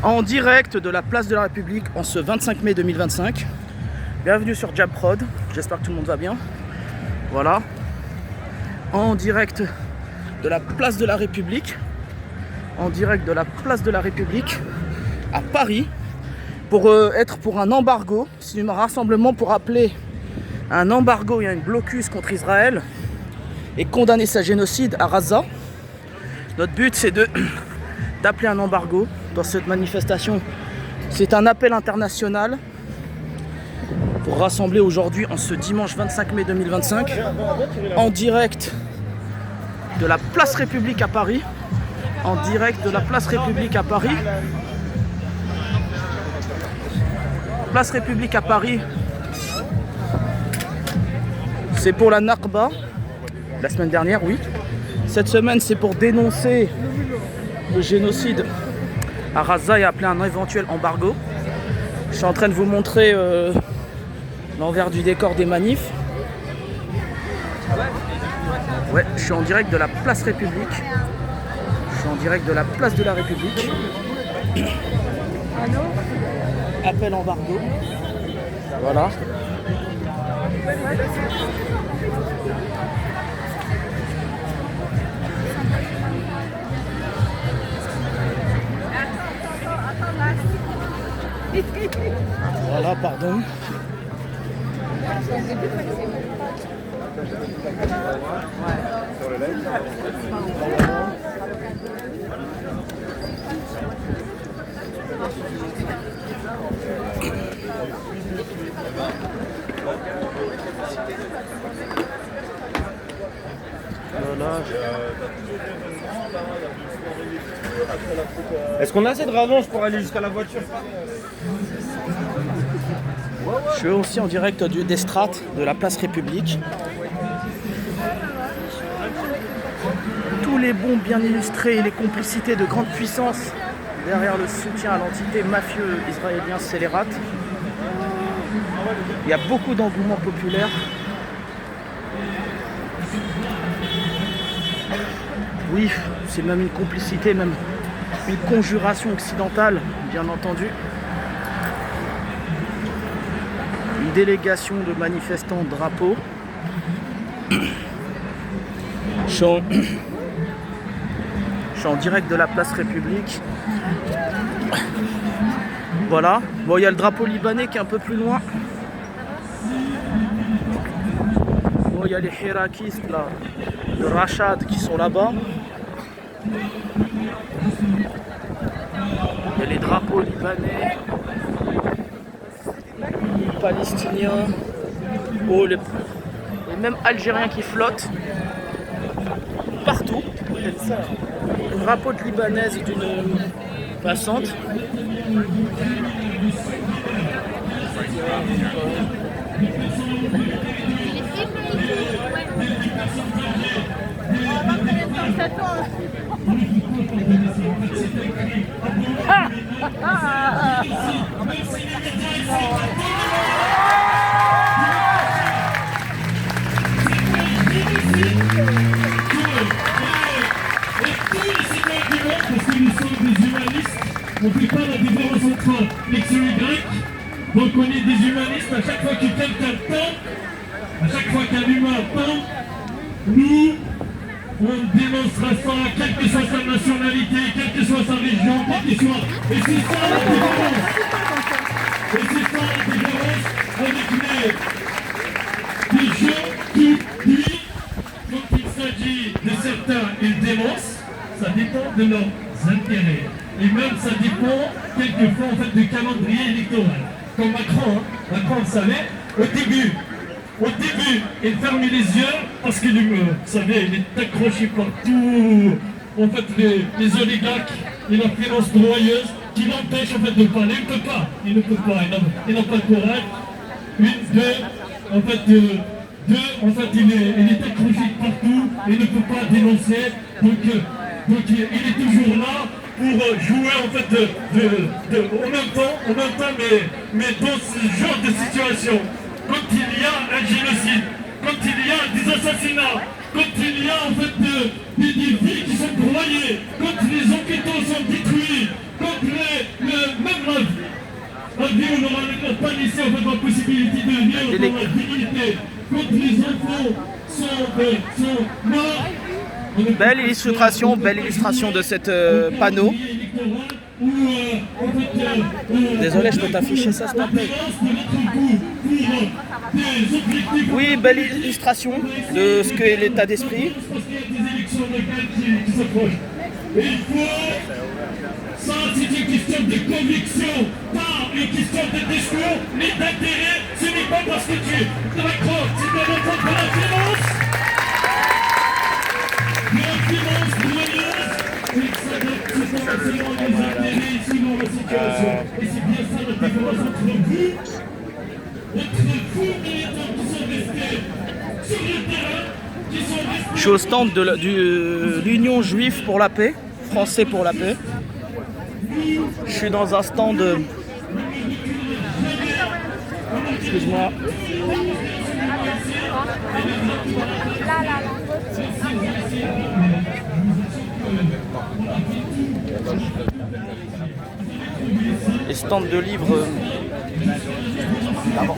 En direct de la place de la République en ce 25 mai 2025. Bienvenue sur Jabprod, j'espère que tout le monde va bien. Voilà. En direct de la place de la République. En direct de la place de la République à Paris. Pour être pour un embargo. C'est un rassemblement pour appeler un embargo et un blocus contre Israël. Et condamner sa génocide à Gaza. Notre but c'est d'appeler un embargo dans cette manifestation. C'est un appel international pour rassembler aujourd'hui, en ce dimanche 25 mai 2025, en direct de la place République à Paris. En direct de la place République à Paris. Place République à Paris. C'est pour la Nakba. La semaine dernière, oui. Cette semaine, c'est pour dénoncer le génocide à Gaza et appeler un éventuel embargo. Je suis en train de vous montrer l'envers du décor des manifs. Ouais, je suis en direct de la place République. Je suis en direct de la place de la République. Appel embargo. Voilà. Voilà, pardon. Voilà. Est-ce qu'on a assez de rallonge pour aller jusqu'à la voiture? Je suis aussi en direct des strates de la place République. Tous les bons bien illustrés et les complicités de grandes puissances derrière le soutien à l'entité mafieux israélien scélérate. Il y a beaucoup d'engouement populaire. Oui, c'est même une complicité, même une conjuration occidentale, bien entendu. Une délégation de manifestants drapeaux. Je suis en direct de la place République. Voilà. Bon, il y a le drapeau libanais qui est un peu plus loin. Bon, il y a les hirakistes là, de Rachad qui sont là-bas. Il y a les drapeaux libanais, palestiniens, oh, les même algériens qui flottent partout. Le drapeau de libanaise et d'une passante. Parce que nous sommes des humanistes, on ne fait pas la différence entre X et Y. Donc on est des humanistes, à chaque fois que quelqu'un tombe, à chaque fois qu'un humain tombe, nous, on dénoncera ça, quelle que soit sa nationalité, quelle que soit sa région, quelle que soit... Et c'est ça la différence. Et c'est ça la différence avec les gens qui, lui, quand il s'agit de certains, ils dénoncent. Ça dépend de leurs intérêts. Et même ça dépend quelquefois en fait du calendrier électoral. Comme Macron, Macron le savait, au début, il fermait les yeux parce que vous savez, il est accroché partout. En fait, les oligarques et la finance broyeuse qui l'empêchent en fait de parler. Il ne peut pas, il n'a pas le courage. En fait, il est accroché partout, il ne peut pas dénoncer. Donc il est toujours là pour jouer en fait en même temps, mais dans ce genre de situation, quand il y a un génocide, quand il y a des assassinats, quand il y a en fait des vies qui sont broyées, quand les hôpitaux sont détruits, quand Un vie où on n'aura pas laissé en fait la possibilité de vivre dans la dignité. Quand les enfants sont morts. Belle illustration de cette panneau. Désolé, je peux t'afficher ça, s'il te plaît. Oui, belle illustration de ce qu'est l'état d'esprit. Ça, c'est une question de conviction, pas une question de discours, ni d'intérêt. Ce n'est pas parce que tu raccroches, c'est de l'entendre de l'influence. L'influence gouverneuse, et ça donne selon les intérêts, selon la situation. Et c'est bien ça la différence entre vous et les gens qui sont restés sur le terrain, qui sont restés... Je suis au stand de l'Union juive pour la paix, français pour la paix. Je suis dans un stand. Excuse-moi. Les stands de livres. D'abord.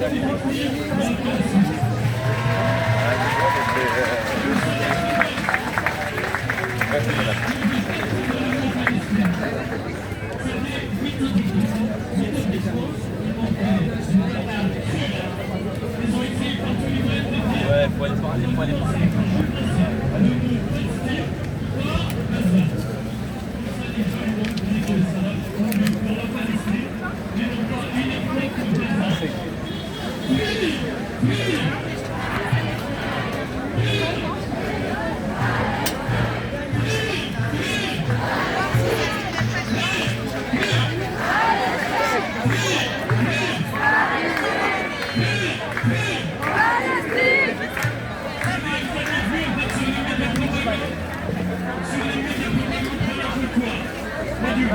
Ouais, faut aller parler, Pas du